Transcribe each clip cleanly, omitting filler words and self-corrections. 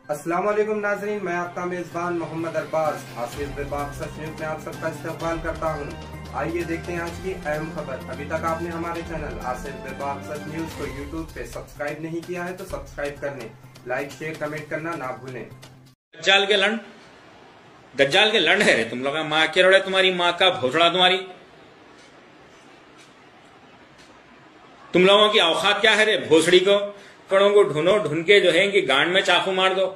अस्सलाम वालेकुम नाजरीन, मैं आपका मेजबान मोहम्मद अरबाज आसिफ बेबाक सच न्यूज में आप सबका इस्तकबाल करता हूं। आइए देखते हैं आज की अहम खबर। अभी तक आपने हमारे चैनल आसिफ बेबाक सच न्यूज को यूट्यूब पे सब्सक्राइब नहीं किया है तो सब्सक्राइब कर लें। लाइक शेयर कमेंट करना ना भूलें। दज्जाल के लंड है रे तुम लोग। माँ के रोड़े तुम्हारी माँ का भोसड़ा तुम्हारी। तुम लोगों की औकात क्या है रे भोसड़ी को। कड़ों को ढूंढो, ढूंढ के जो है कि गांड में चाकू मार दो,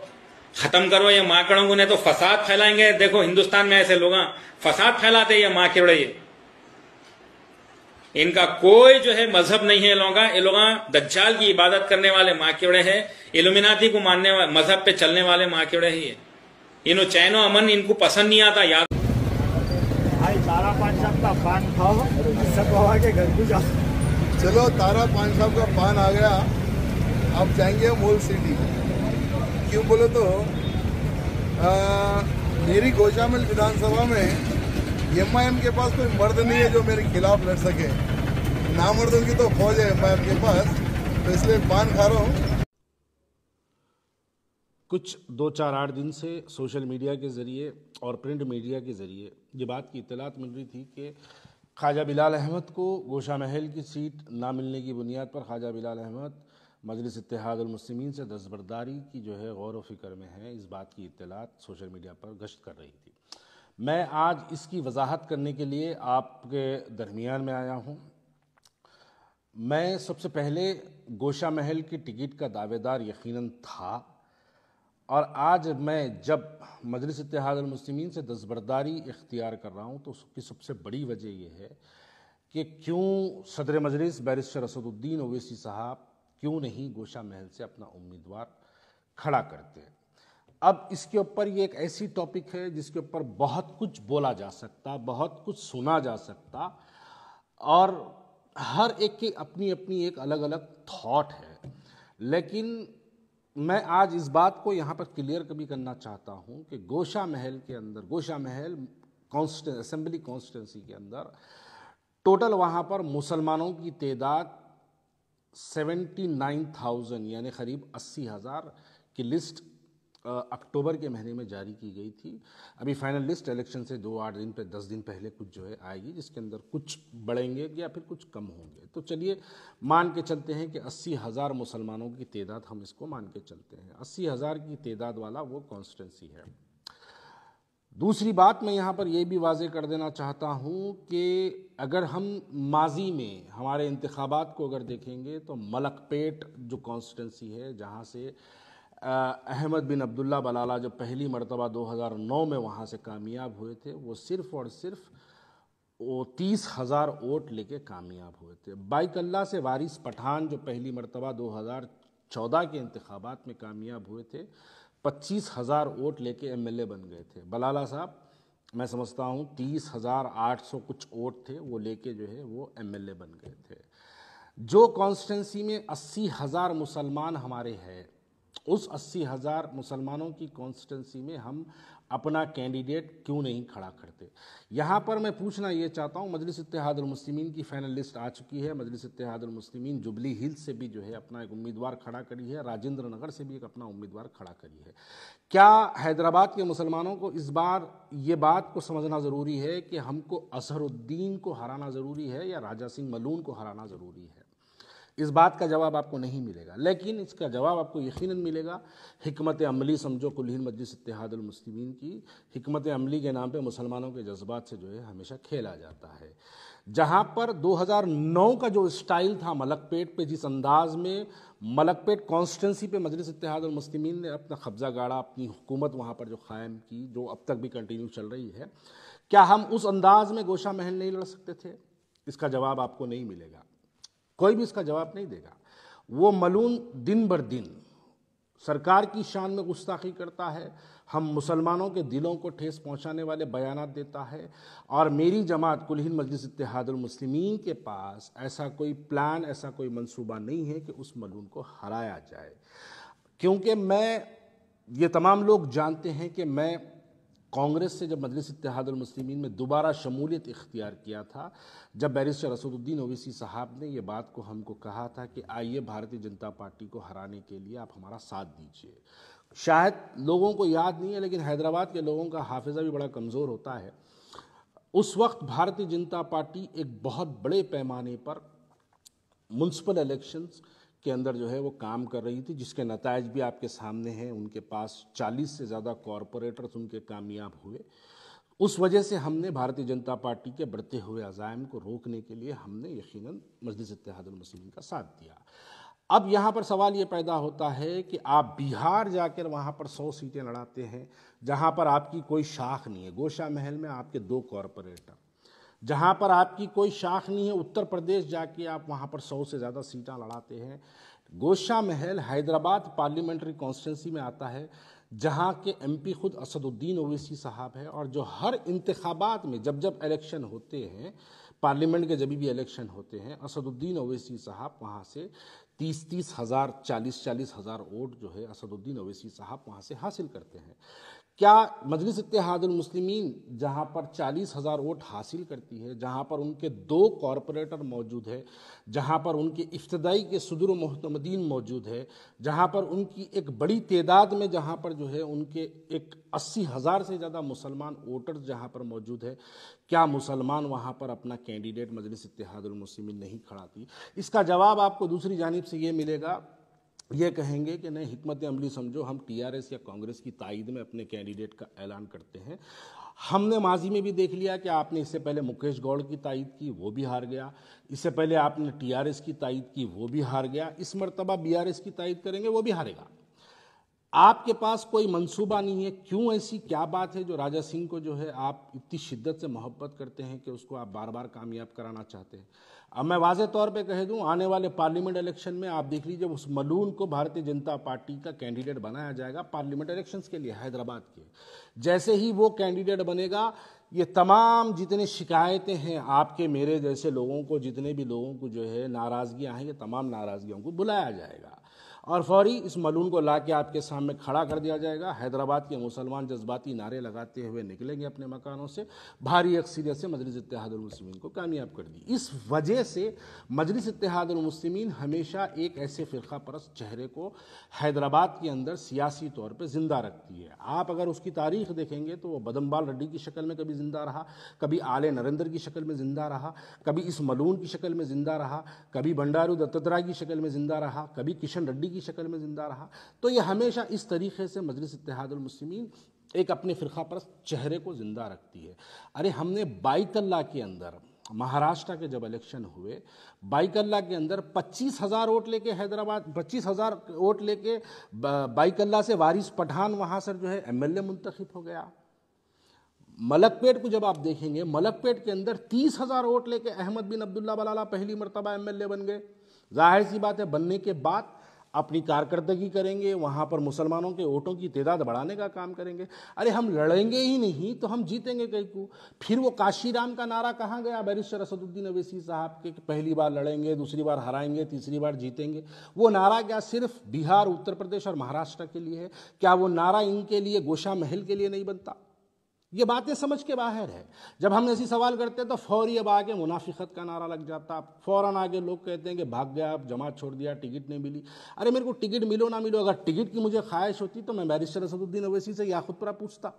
खत्म करो ये माँ कड़ों को, नहीं तो फसाद फैलाएंगे। देखो हिंदुस्तान में ऐसे लोग फसाद फैलाते ये माँ के रोड़े। इनका कोई जो है मजहब नहीं है। ये लोग दज्जाल की इबादत करने वाले माँ के रोड़े है, इल्यूमिनाती को मानने वाले, मजहब पे चलने वाले माँ के रोड़े ही है। इन्हों चैनो अमन इनको पसंद नहीं आता। याद भाई तारा पान साहब का पान खाओ, सब हवा के घर को जाओ। चलो तारा पान साहब का पान आ गया, अब जाएंगे मोल सिटी। क्यों बोले तो मेरी गोशामिल विधानसभा में एमआईएम के पास कोई मर्द नहीं है जो मेरे खिलाफ लड़ सके। नामर्दों की तो फौज है एमआईएम के पास, तो इसलिए पान खा रहा हूँ। कुछ 2-4-8 दिन से सोशल मीडिया के ज़रिए और प्रिंट मीडिया के ज़रिए ये बात की इत्तलात मिल रही थी कि ख्वाजा बिलाल अहमद को गोशा महल की सीट ना मिलने की बुनियाद पर ख्वाजा बिलाल अहमद मजलिस इत्तेहादुल मुस्लिमीन से दस्तबरदारी की जो है गौर व फिक्र में है। इस बात की इत्तलात सोशल मीडिया पर गश्त कर रही थी। मैं आज इसकी वजाहत करने के लिए आपके दरमियान में आया हूँ। मैं सबसे पहले गोशा महल की टिकट का दावेदार यकीनन था, और आज मैं जब मजलिस इत्तेहादुल मुस्लिमीन से दस्तबरदारी इख्तियार कर रहा हूँ तो उसकी सबसे बड़ी वजह यह है कि क्यों सदर मजलिस बैरिस्टर असदुद्दीन ओवैसी साहब क्यों नहीं गोशा महल से अपना उम्मीदवार खड़ा करते हैं। अब इसके ऊपर ये एक ऐसी टॉपिक है जिसके ऊपर बहुत कुछ बोला जा सकता, बहुत कुछ सुना जा सकता, और हर एक की अपनी अपनी एक अलग अलग थॉट है। लेकिन मैं आज इस बात को यहाँ पर क्लियर कभी करना चाहता हूँ कि गोशा महल के अंदर, गोशा महल असेंबली कॉन्स्टिट्यूंसी के अंदर टोटल वहाँ पर मुसलमानों की तादाद 79,000 यानी करीब 80,000 की लिस्ट अक्टूबर के महीने में जारी की गई थी। अभी फाइनल लिस्ट इलेक्शन से 2-8 दिन पे 10 दिन पहले कुछ जो है आएगी, जिसके अंदर कुछ बढ़ेंगे या फिर कुछ कम होंगे। तो चलिए मान के चलते हैं कि 80,000 मुसलमानों की तादाद, हम इसको मान के चलते हैं 80,000 की तादाद वाला वो कॉन्स्टिट्यूंसी है। दूसरी बात मैं यहाँ पर यह भी वाजे कर देना चाहता हूँ कि अगर हम माजी में हमारे इंतखाबात को अगर देखेंगे तो मलकपेट जो कॉन्स्टिट्यूंसी है, जहाँ से अहमद बिन अब्दुल्ला बलाला जो पहली मरतबा 2009 में वहाँ से कामयाब हुए थे, वो सिर्फ़ और सिर्फ वो 30,000 वोट लेके कामयाब हुए थे। बाइकल्ला से वारिस पठान जो पहली मरतबा 2014 के इंतखाबात में कामयाब हुए थे, 25,000 वोट लेके एमएलए बन गए थे। बलाला साहब मैं समझता हूँ 30,800 कुछ वोट थे, वो लेके जो है वो एमएलए बन गए थे। जो कॉन्स्टिट्यूंसी में 80,000 मुसलमान हमारे हैं, उस 80,000 मुसलमानों की कॉन्स्टिट्यूंसी में हम अपना कैंडिडेट क्यों नहीं खड़ा करते। यहाँ पर मैं पूछना ये चाहता हूँ, मजलिस इत्तेहादुल मुस्लिमीन की फ़ाइनल लिस्ट आ चुकी है। मजलिस इत्तेहादुल मुस्लिमीन जुबली हिल्स से भी जो है अपना एक उम्मीदवार खड़ा करी है, राजेंद्र नगर से भी एक अपना उम्मीदवार खड़ा करी है। क्या हैदराबाद के मुसलमानों को इस बार ये बात को समझना ज़रूरी है कि हमको अजहरुद्दीन को हराना ज़रूरी है या राजा सिंह मलून को हराना ज़रूरी है? इस बात का जवाब आपको नहीं मिलेगा, लेकिन इसका जवाब आपको यकीनन मिलेगा। हिकमत अमली समझो कुल हिंद मजलिस इत्तेहादुल मुस्लिमीन की हिकमत अमली के नाम पे मुसलमानों के जज्बात से जो है हमेशा खेला जाता है। जहाँ पर 2009 का जो स्टाइल था मलकपेट पे, जिस अंदाज में मलकपेट कॉन्स्टिट्यूंसी पे मजलिस इत्तेहादुल मुस्लिमीन ने अपना कब्जा गाड़ा, अपनी हुकूमत वहाँ पर जो कायम की, जो अब तक भी कंटिन्यू चल रही है, क्या हम उस अंदाज में गोशा महल नहीं लड़ सकते थे? इसका जवाब आपको नहीं मिलेगा, कोई भी इसका जवाब नहीं देगा। वो मलून दिन बर दिन सरकार की शान में गुस्ताखी करता है, हम मुसलमानों के दिलों को ठेस पहुंचाने वाले बयानात देता है, और मेरी जमात कुल हिंद मजलिस इत्तेहादुल मुस्लिमीन के पास ऐसा कोई प्लान, ऐसा कोई मंसूबा नहीं है कि उस मलून को हराया जाए। क्योंकि ये तमाम लोग जानते हैं कि मैं कांग्रेस से जब मजलिस इत्तेहादुल मुस्लिमीन में दोबारा शमूलियत इख्तियार किया था, जब बैरिस्टर असदुद्दीन ओवैसी साहब ने ये बात को हमको कहा था कि आइए भारतीय जनता पार्टी को हराने के लिए आप हमारा साथ दीजिए, शायद लोगों को याद नहीं है, लेकिन हैदराबाद के लोगों का हाफिज़ा भी बड़ा कमज़ोर होता है। उस वक्त भारतीय जनता पार्टी एक बहुत बड़े पैमाने पर म्युनिसिपल इलेक्शंस के अंदर जो है वो काम कर रही थी, जिसके नतायज भी आपके सामने हैं। उनके पास 40 से ज़्यादा कॉरपोरेटर्स उनके कामयाब हुए। उस वजह से हमने भारतीय जनता पार्टी के बढ़ते हुए अज़ाइम को रोकने के लिए हमने यकीनन मजलिस इत्तेहादुल मुस्लिमीन का साथ दिया। अब यहाँ पर सवाल ये पैदा होता है कि आप बिहार जाकर वहाँ पर 100 सीटें लड़ाते हैं, जहाँ पर आपकी कोई शाख नहीं है। गोशा महल में आपके 2 कॉरपोरेटर, जहाँ पर आपकी कोई शाख नहीं है। उत्तर प्रदेश जाके आप वहाँ पर 100 से ज़्यादा सीटें लड़ाते हैं। गोशा महल हैदराबाद पार्लियामेंट्री कॉन्स्टिट्यूंसी में आता है, जहाँ के MP खुद असदुद्दीन ओवैसी साहब हैं, और जो हर इंतखाबात में जब जब इलेक्शन होते हैं, पार्लियामेंट के जब भी इलेक्शन होते हैं, असदुद्दीन ओवैसी साहब वहाँ से 30-30 हज़ार 40-40 हज़ार वोट जो है असदुद्दीन ओवैसी साहब वहाँ से हासिल करते हैं। क्या मजलिस इत्तेहादुल मुस्लिमीन जहाँ पर 40 हज़ार वोट हासिल करती है, जहाँ पर उनके 2 कॉरपोरेटर मौजूद है, जहाँ पर उनके इफ्तदाई के सदुर मोहतमदीन मौजूद है, जहाँ पर उनकी एक बड़ी तादाद में जहाँ पर जो है उनके एक 80 हज़ार से ज़्यादा मुसलमान वोटर्स जहाँ पर मौजूद है, क्या मुसलमान वहाँ पर अपना कैंडिडेट मजलिस इत्तेहादुल मुस्लिमीन नहीं खड़ाती? इसका जवाब आपको दूसरी जानिब से ये मिलेगा, ये कहेंगे कि नहीं, हिकमत अमली समझो, हम TRS या कांग्रेस की तायद में अपने कैंडिडेट का ऐलान करते हैं। हमने माजी में भी देख लिया कि आपने इससे पहले मुकेश गौड़ की तायद की, वो भी हार गया। इससे पहले आपने TRS की तायद की, वो भी हार गया। इस मरतबा BRS की तायद करेंगे, वो भी हारेगा। आपके पास कोई मंसूबा नहीं है। क्यों? ऐसी क्या बात है जो राजा सिंह को जो है आप इतनी शिद्दत से मोहब्बत करते हैं कि उसको आप बार बार कामयाब कराना चाहते हैं? अब मैं वाज़े तौर पे कह दूं, आने वाले पार्लियामेंट इलेक्शन में आप देख लीजिए, उस मलून को भारतीय जनता पार्टी का कैंडिडेट बनाया जाएगा पार्लियामेंट इलेक्शंस के लिए हैदराबाद के। जैसे ही वो कैंडिडेट बनेगा, ये तमाम जितनी शिकायतें हैं आपके मेरे जैसे लोगों को, जितने भी लोगों को जो है नाराज़गियाँ हैं, ये तमाम नाराज़गियों को बुलाया जाएगा और फौरी इस मलून को ला के आपके सामने खड़ा कर दिया जाएगा। हैदराबाद के मुसलमान जज्बाती नारे लगाते हुए निकलेंगे अपने मकानों से। भारी अक्सरियत से मजलिस इत्तेहादुल मुस्लिमीन को कामयाब कर दी। इस वजह से मजलिस इत्तेहादुल मुस्लिमीन हमेशा एक ऐसे फ़िरका परस्त चेहरे को हैदराबाद के अंदर सियासी तौर पर ज़िंदा रखती है। आप अगर उसकी तारीख देखेंगे तो वो बदमबाल रेड्डी की शक्ल में कभी ज़िंदा रहा, कभी आले नरेंद्र की शक्ल में ज़िंदा रहा, कभी इस मलून की शक्ल में ज़िंदा रहा, कभी बंडारू दत्तात्रेय की शक्ल में ज़िंदा रहा, कभी किशन रेड्डी की शक्ल में जिंदा रहा। तो ये हमेशा इस तरीके से मजलिस इत्तेहादुल मुस्लिमीन एक अपने फ़िरका परस्त चेहरे को जिंदा रखती है। अरे हमने बाइकल्ला के अंदर, महाराष्ट्र के जब इलेक्शन हुए, बाइकल्ला के अंदर 25,000 वोट लेके हैदराबाद 25,000 वोट लेके बाइकल्ला से वारिस पठान वहाँ से जो है MLA मुंतखब हो गया। मलकपेट को जब आप देखेंगे, मलकपेट के अंदर 30,000 वोट लेके अहमद बिन अब्दुल्ला बलाला पहली मरतबा MLA बन गए। जाहिर सी बात है, बनने के बाद अपनी कारकर्दगी करेंगे, वहाँ पर मुसलमानों के वोटों की तादाद बढ़ाने का काम करेंगे। अरे हम लड़ेंगे ही नहीं तो हम जीतेंगे कहीं को? फिर वो काशीराम का नारा कहाँ गया बैरिस्टर असदुद्दीन ओवैसी साहब के, पहली बार लड़ेंगे, दूसरी बार हराएंगे, तीसरी बार जीतेंगे? वो नारा क्या सिर्फ बिहार, उत्तर प्रदेश और महाराष्ट्र के लिए है? क्या वो नारा इनके लिए, गोशा महल के लिए नहीं बनता? ये बातें समझ के बाहर है। जब हम ऐसी सवाल करते हैं तो फौरी अब आगे मुनाफिकत का नारा लग जाता। फ़ौरन आगे लोग कहते हैं कि भाग गया, आप जमात छोड़ दिया, टिकट नहीं मिली। अरे मेरे को टिकट मिलो ना मिलो, अगर टिकट की मुझे ख्वाहिश होती तो मैं बैरिस्टर असदुद्दीन ओवैसी से याकूतपुरा पूछता।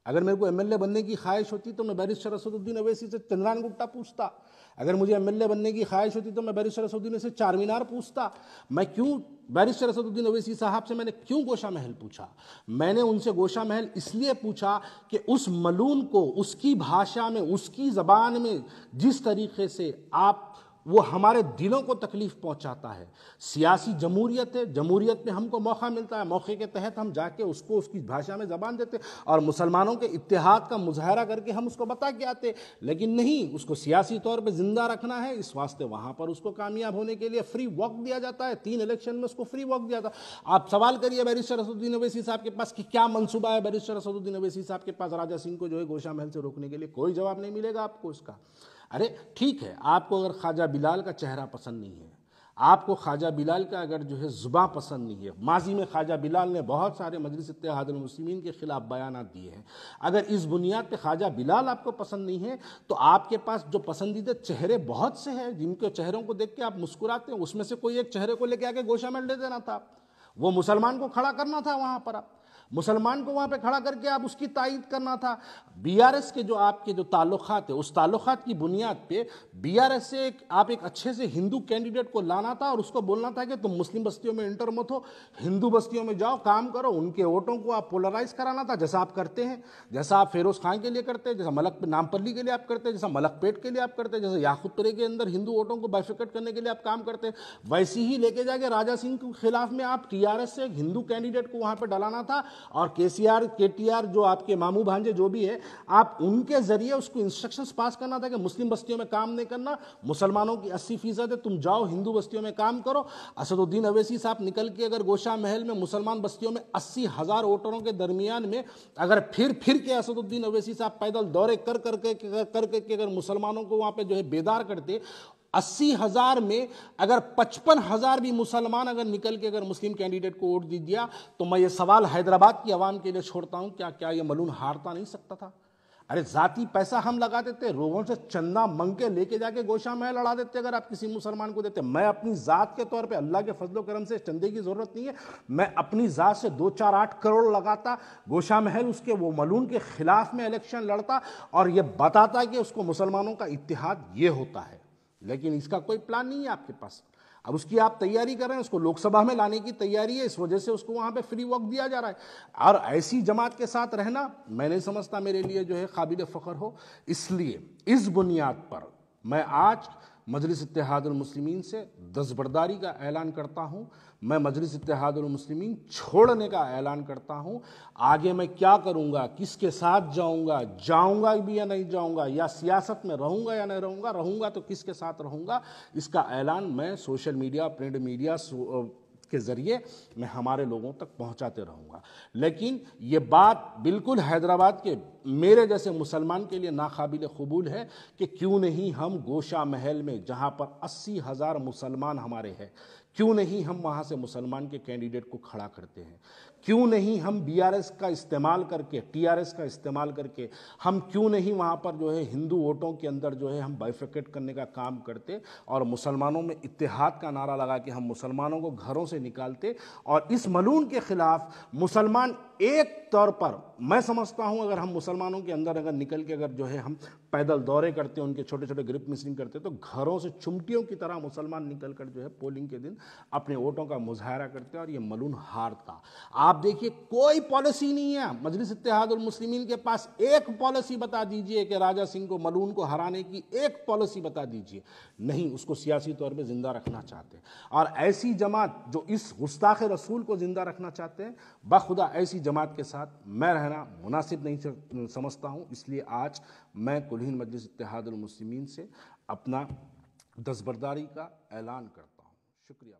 अगर मेरे को MLA बनने की ख्वाहिश होती तो मैं बैरिस्टर असदुद्दीन ओवैसी से चंद्रान गुप्ता पूछता। अगर मुझे MLA बनने की ख्वाहिश होती तो मैं बैरिस्टर असदुद्दीन से चार मीनार पूछता। मैं क्यों बैरिस्टर असदुद्दीन ओवैसी साहब से मैंने क्यों गोशा महल पूछा? मैंने उनसे गोशा महल इसलिए पूछा कि उस मलून को उसकी भाषा में, उसकी ज़बान में जिस तरीके से आप वो हमारे दिलों को तकलीफ पहुंचाता है। सियासी जमहूरियत है, जमहूरियत में हमको मौका मिलता है, मौके के तहत हम जाके उसको उसकी भाषा में ज़बान देते और मुसलमानों के इत्तेहाद का मुजाहरा करके हम उसको बता के आते। लेकिन नहीं, उसको सियासी तौर पे ज़िंदा रखना है, इस वास्ते वहाँ पर उसको कामयाब होने के लिए फ्री वॉक दिया जाता है। 3 इलेक्शन में उसको फ्री वॉक दिया था। आप सवाल करिए बैरिस्टर असदुद्दीन ओवैसी साहब के पास कि क्या मनसूबा है बैरिस्टर असदुद्दीन ओवैसी साहब के पास राजा सिंह को जो है गोशा महल से रोकने के लिए? कोई जवाब नहीं मिलेगा आपको उसका। अरे ठीक है, आपको अगर ख्वाजा बिलाल का चेहरा पसंद नहीं है, आपको ख्वाजा बिलाल का अगर जो है ज़ुबान पसंद नहीं है, माजी में ख्वाजा बिलाल ने बहुत सारे मजलिस इत्तेहादुल मुस्लिमीन के खिलाफ बयानात दिए हैं, अगर इस बुनियाद पे ख्वाजा बिलाल आपको पसंद नहीं है तो आपके पास जो पसंदीदा चेहरे बहुत से हैं जिनके चेहरों को देख के आप मुस्कुराते हैं, उसमें से कोई एक चेहरे को लेके आके गोशा महल दे देना था। वो मुसलमान को खड़ा करना था वहां पर, आप मुसलमान को वहां पे खड़ा करके आप उसकी तायीद करना था। बीआरएस के जो आपके जो ताल्लुकात है, उस ताल्लुकात की बुनियाद पे बीआरएस से आप एक अच्छे से हिंदू कैंडिडेट को लाना था और उसको बोलना था कि तुम मुस्लिम बस्तियों में इंटर मत हो, हिंदू बस्तियों में जाओ, काम करो, उनके वोटों को आप पोलराइज कराना था, जैसा आप करते हैं, जैसा आप फेरोज खान के लिए करते हैं, जैसा मलक नामपल्ली के लिए आप करते हैं, जैसा मलकपेट के लिए आप करते हैं, जैसे याकूतपुरे के अंदर हिंदू वोटों को बाइफिकेट करने के लिए आप काम करते हैं, वैसे ही लेके जाके राजा सिंह के खिलाफ में आप टीआरएस से एक हिंदू कैंडिडेट को वहां पर डलाना था और केटीआर जो आपके मामू भांजे जो भी है, आप उनके जरिए उसको इंस्ट्रक्शंस पास करना था कि मुस्लिम बस्तियों में काम नहीं करना, मुसलमानों की 80% है, तुम जाओ हिंदू बस्तियों में काम करो। असदुद्दीन अवैसी साहब निकल के अगर गोशा महल में मुसलमान बस्तियों में 80,000 वोटरों के दरमियान में अगर फिर के असदुद्दीन अवैसी साहब पैदल दौरे कर करके अगर मुसलमानों को वहां पे जो है बेदार करते, 80,000 में अगर 55,000 भी मुसलमान अगर निकल के अगर मुस्लिम कैंडिडेट को वोट दे दिया, तो मैं ये सवाल हैदराबाद की आवाम के लिए छोड़ता हूं, क्या ये मलून हारता नहीं सकता था? अरे जाती पैसा हम लगा देते, लोगों से चंदा मंग के लेके जाके गोशा महल लड़ा देते अगर आप किसी मुसलमान को देते। मैं अपनी जात के तौर पे अल्लाह के फजलो करम से चंदे की जरूरत नहीं है, मैं अपनी जात से 2, 4, 8 करोड़ लगाता, गोशा महल उसके वो मलून के खिलाफ में इलेक्शन लड़ता और ये बताता कि उसको मुसलमानों का इत्तेहाद ये होता है। लेकिन इसका कोई प्लान नहीं है आपके पास। अब उसकी आप तैयारी कर रहे हैं, उसको लोकसभा में लाने की तैयारी है, इस वजह से उसको वहां पे फ्री वक्त दिया जा रहा है। और ऐसी जमात के साथ रहना मैं नहीं समझता मेरे लिए जो है काबिल फ़ख्र हो। इसलिए इस बुनियाद पर मैं आज मजलिस इत्तेहादुल मुस्लिमीन से दस्तबरदारी का ऐलान करता हूं। मैं मजलिस इत्तेहादुल मुस्लिमीन छोड़ने का ऐलान करता हूं। आगे मैं क्या करूंगा, किसके साथ जाऊंगा भी या नहीं जाऊंगा, या सियासत में रहूंगा या नहीं रहूंगा तो किसके साथ रहूंगा, इसका ऐलान मैं सोशल मीडिया, प्रिंट मीडिया के ज़रिए मैं हमारे लोगों तक पहुंचाते रहूंगा। लेकिन ये बात बिल्कुल हैदराबाद के मेरे जैसे मुसलमान के लिए नाकाबिल कबूल है कि क्यों नहीं हम गोशा महल में, जहां पर 80,000 मुसलमान हमारे हैं, क्यों नहीं हम वहां से मुसलमान के कैंडिडेट को खड़ा करते हैं? क्यों नहीं हम बीआरएस का इस्तेमाल करके, टीआरएस का इस्तेमाल करके हम क्यों नहीं वहाँ पर जो है हिंदू वोटों के अंदर जो है हम बाइफिकेट करने का काम करते और मुसलमानों में इत्तेहाद का नारा लगा के हम मुसलमानों को घरों से निकालते और इस मलून के खिलाफ मुसलमान एक तौर पर, मैं समझता हूं अगर हम मुसलमानों के अंदर अगर निकल के अगर जो है हम पैदल दौरे करते, उनके छोटे छोटे ग्रुप मिसिंग करते, तो घरों से चुमटियों की तरह मुसलमान निकल कर जो है पोलिंग के दिन अपने वोटों का मुजाहरा करते और ये मलून हारता। आप देखिए कोई पॉलिसी नहीं है मजलिस इत्तेहादुल मुस्लिमीन के पास। एक पॉलिसी बता दीजिए कि राजा सिंह को, मलून को हराने की एक पॉलिसी बता दीजिए। नहीं, उसको सियासी तौर पे जिंदा रखना चाहते हैं। और ऐसी जमात जो इस गुस्ताख रसूल को जिंदा रखना चाहते हैं, बाखुदा ऐसी जमात के साथ मैं रहना मुनासिब नहीं समझता हूं। इसलिए आज मैं कुल हिंद मजलिस इत्तेहादुल मुस्लिमीन से अपना दस्तबरदारी का ऐलान करता हूं। शुक्रिया।